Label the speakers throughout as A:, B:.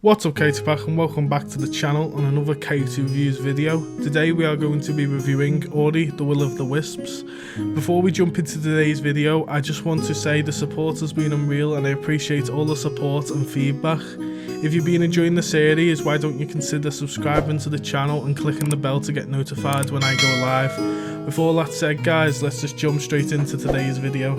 A: What's up, Coyote Pack, and welcome back to the channel on another Coyote Reviews video. Today we are going to be reviewing Ori, the Will of the Wisps. Before we jump into today's video, I just want to say the support has been unreal and I appreciate all the support and feedback. If you've been enjoying the series, why don't you consider subscribing to the channel and clicking the bell to get notified when I go live. With all that said guys, let's just jump straight into today's video.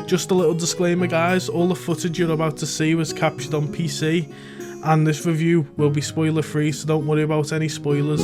A: Just a little disclaimer guys, all the footage you're about to see was captured on PC and this review will be spoiler free, so don't worry about any spoilers.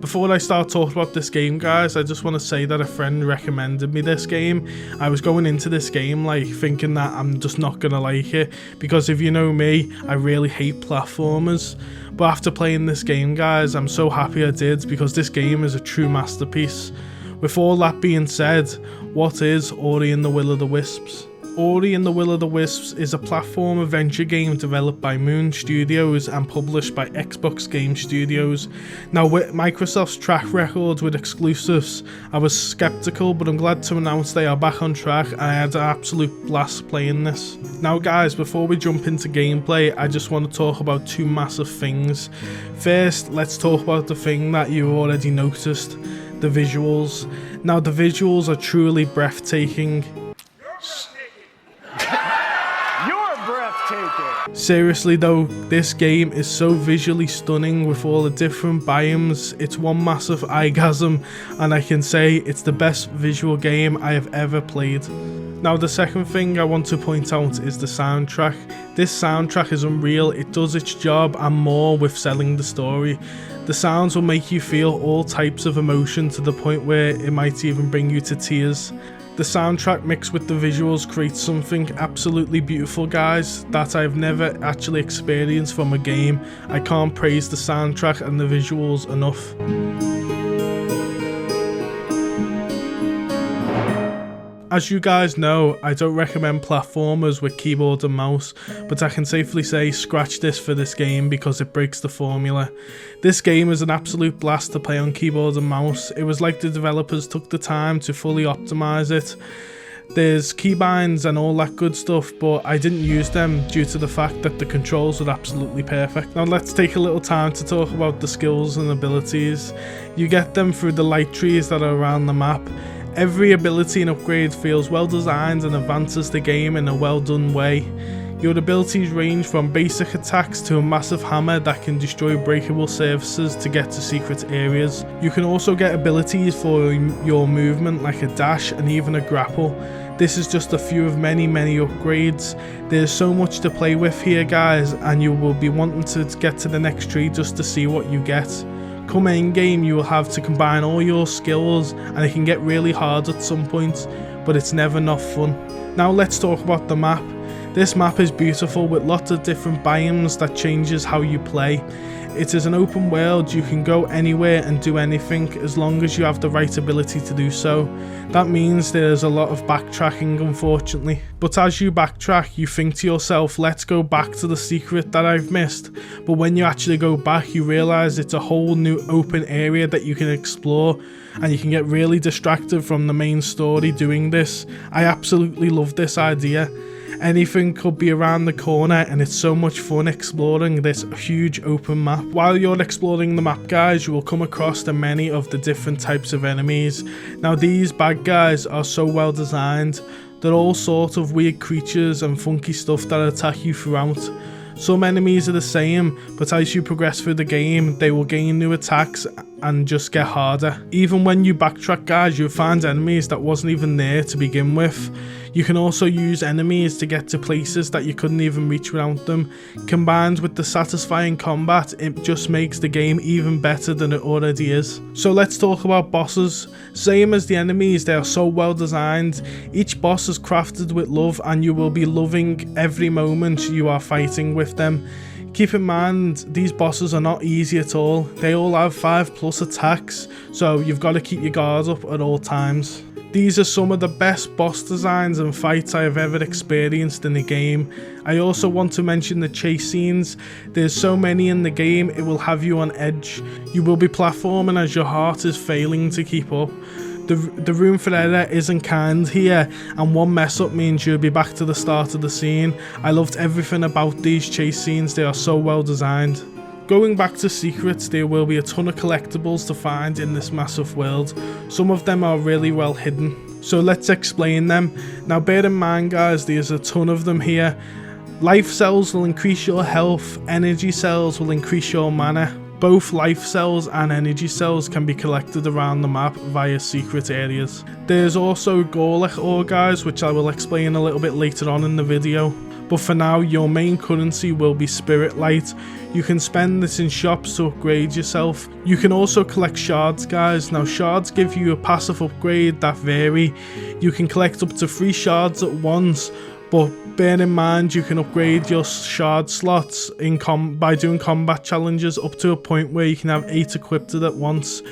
A: Before I start talking about this game guys, I just want to say that a friend recommended me this game. I was going into this game like thinking that I'm just not gonna like it, because if you know me, I really hate platformers. But after playing this game guys, I'm so happy I did, because this game is a true masterpiece. With all that being said, what is Ori and the Will of the Wisps? Ori and the Will of the Wisps is a platform adventure game developed by Moon Studios and published by Xbox Game Studios. Now, with Microsoft's track record with exclusives, I was skeptical, but I'm glad to announce they are back on track and I had an absolute blast playing this. Now guys, before we jump into gameplay, I just want to talk about two massive things. First, let's talk about the thing that you already noticed, the visuals. Now the visuals are truly breathtaking. Seriously though, this game is so visually stunning with all the different biomes. It's one massive eyegasm, and I can say it's the best visual game I have ever played. Now the second thing I want to point out is the soundtrack. This soundtrack is unreal, it does its job and more with selling the story. The sounds will make you feel all types of emotion to the point where it might even bring you to tears. The soundtrack mixed with the visuals creates something absolutely beautiful guys that I've never actually experienced from a game. I can't praise the soundtrack and the visuals enough. As you guys know, I don't recommend platformers with keyboard and mouse, but I can safely say scratch this for this game because it breaks the formula. This game is an absolute blast to play on keyboard and mouse. It was like the developers took the time to fully optimize it. There's keybinds and all that good stuff, but I didn't use them due to the fact that the controls were absolutely perfect. Now let's take a little time to talk about the skills and abilities. You get them through the light trees that are around the map. Every ability and upgrade feels well designed and advances the game in a well done way. Your abilities range from basic attacks to a massive hammer that can destroy breakable surfaces to get to secret areas. You can also get abilities for your movement like a dash and even a grapple. This is just a few of many upgrades. There's so much to play with here guys, and you will be wanting to get to the next tree just to see what you get. Come in game, you will have to combine all your skills and it can get really hard at some points, but it's never not fun. Now let's talk about the map. This map is beautiful with lots of different biomes that changes how you play. It is an open world, you can go anywhere and do anything as long as you have the right ability to do so. That means there's a lot of backtracking unfortunately. But as you backtrack, you think to yourself, let's go back to the secret that I've missed. But when you actually go back, you realise it's a whole new open area that you can explore, and you can get really distracted from the main story doing this. I absolutely love this idea. Anything could be around the corner and it's so much fun exploring this huge open map. While you're exploring the map guys, you will come across many of the different types of enemies. Now these bad guys are so well designed. They're all sort of weird creatures and funky stuff that attack you throughout. Some enemies are the same, but as you progress through the game, they will gain new attacks and just get harder. Even when you backtrack guys, you'll find enemies that wasn't even there to begin with. You can also use enemies to get to places that you couldn't even reach without them. Combined with the satisfying combat, it just makes the game even better than it already is. So let's talk about bosses. Same as the enemies, they are so well designed. Each boss is crafted with love and you will be loving every moment you are fighting with them. Keep in mind, these bosses are not easy at all. They all have 5+ attacks, so you've got to keep your guard up at all times. These are some of the best boss designs and fights I have ever experienced in the game. I also want to mention the chase scenes. There's so many in the game, it will have you on edge. You will be platforming as your heart is failing to keep up. The room for error isn't kind here, and one mess up means you'll be back to the start of the scene. I loved everything about these chase scenes, they are so well designed. Going back to secrets, there will be a ton of collectibles to find in this massive world. Some of them are really well hidden, so let's explain them. Now bear in mind guys, there's a ton of them here. Life cells will increase your health, energy cells will increase your mana. Both life cells and energy cells can be collected around the map via secret areas. There's also Gorlek ore guys, which I will explain a little bit later on in the video. But for now, your main currency will be Spirit Light. You can spend this in shops to upgrade yourself. You can also collect shards guys. Now shards give you a passive upgrade that vary. You can collect up to 3 shards at once, but bear in mind you can upgrade your shard slots by doing combat challenges up to a point where you can have 8 equipped at once.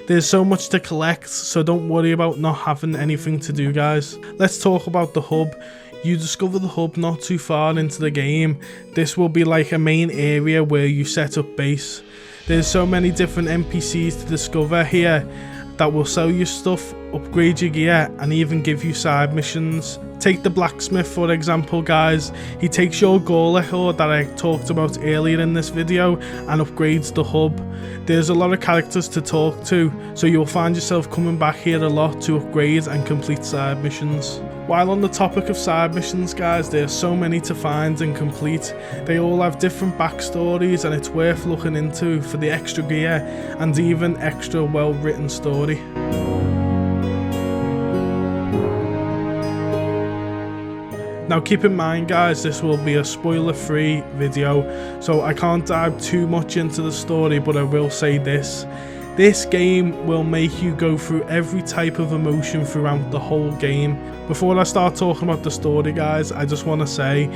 A: There's so much to collect, so don't worry about not having anything to do guys. Let's talk about the hub. You discover the hub not too far into the game. This will be like a main area where you set up base. There's so many different NPCs to discover here that will sell you stuff, upgrade your gear, and even give you side missions. Take the blacksmith for example guys. He takes your Gorlek ore that I talked about earlier in this video and upgrades the hub. There's a lot of characters to talk to, so you'll find yourself coming back here a lot to upgrade and complete side missions. While on the topic of side missions guys, there's so many to find and complete. They all have different backstories and it's worth looking into for the extra gear and even extra well written story. Now keep in mind guys, this will be a spoiler free video, so I can't dive too much into the story, but I will say this. This game will make you go through every type of emotion throughout the whole game. Before I start talking about the story guys, I just want to say,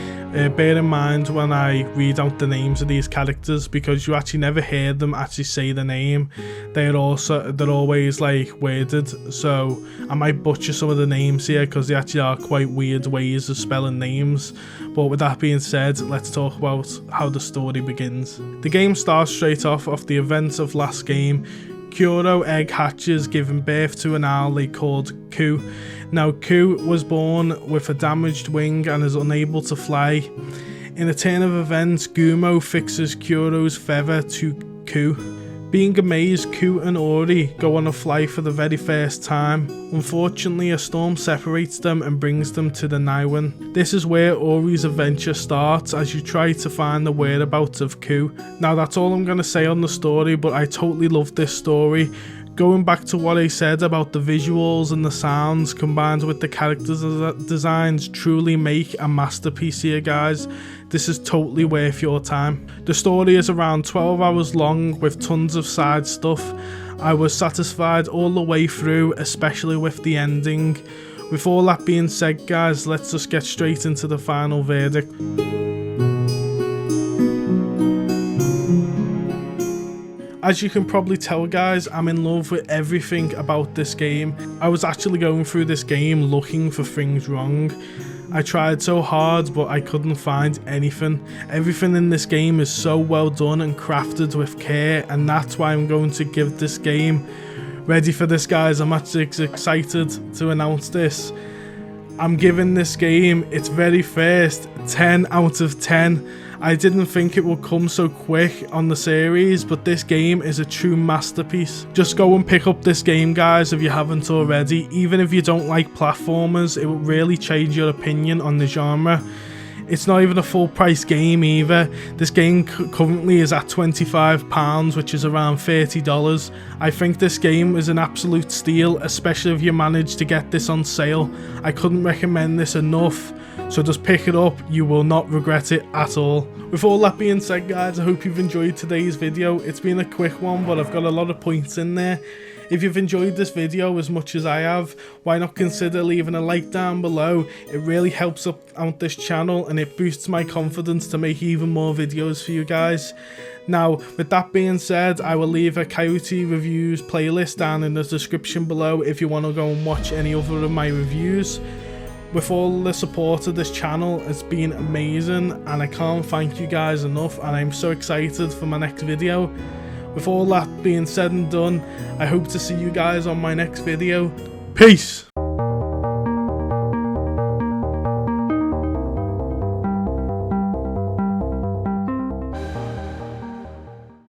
A: bear in mind when I read out the names of these characters, because you actually never hear them actually say the name. They're always like worded, so I might butcher some of the names here because they actually are quite weird ways of spelling names. But with that being said, let's talk about how the story begins. The game starts straight off the events of last game. Kuro egg hatches, giving birth to an owl they called Ku. Now Ku was born with a damaged wing and is unable to fly. In a turn of events, Gumo fixes Kuro's feather to Ku. Being amazed, Ku and Ori go on a flight for the very first time. Unfortunately, a storm separates them and brings them to the Naiwan. This is where Ori's adventure starts as you try to find the whereabouts of Ku. Now that's all I'm going to say on the story, but I totally love this story. Going back to what I said about the visuals and the sounds combined with the characters designs truly make a masterpiece here guys. This is totally worth your time. The story is around 12 hours long with tons of side stuff. I was satisfied all the way through, especially with the ending. With all that being said guys, let's just get straight into the final verdict. As you can probably tell guys, I'm in love with everything about this game. I was actually going through this game looking for things wrong. I tried so hard but I couldn't find anything. Everything in this game is so well done and crafted with care, and that's why I'm going to give this game. Ready for this guys? I'm actually excited to announce this. I'm giving this game its very first 10 out of 10. I didn't think it would come so quick on the series, but this game is a true masterpiece. Just go and pick up this game guys if you haven't already. Even if you don't like platformers, it will really change your opinion on the genre. It's not even a full price game either. This game currently is at £25, which is around $30. I think this game is an absolute steal, especially if you manage to get this on sale. I couldn't recommend this enough, so just pick it up, you will not regret it at all. With all that being said guys, I hope you've enjoyed today's video. It's been a quick one, but I've got a lot of points in there. If you've enjoyed this video as much as I have, why not consider leaving a like down below? It really helps out this channel and it boosts my confidence to make even more videos for you guys. Now, with that being said, I will leave a Coyote reviews playlist down in the description below if you want to go and watch any other of my reviews. With all the support of this channel, it's been amazing and I can't thank you guys enough, and I'm so excited for my next video. With all that being said and done, I hope to see you guys on my next video. Peace!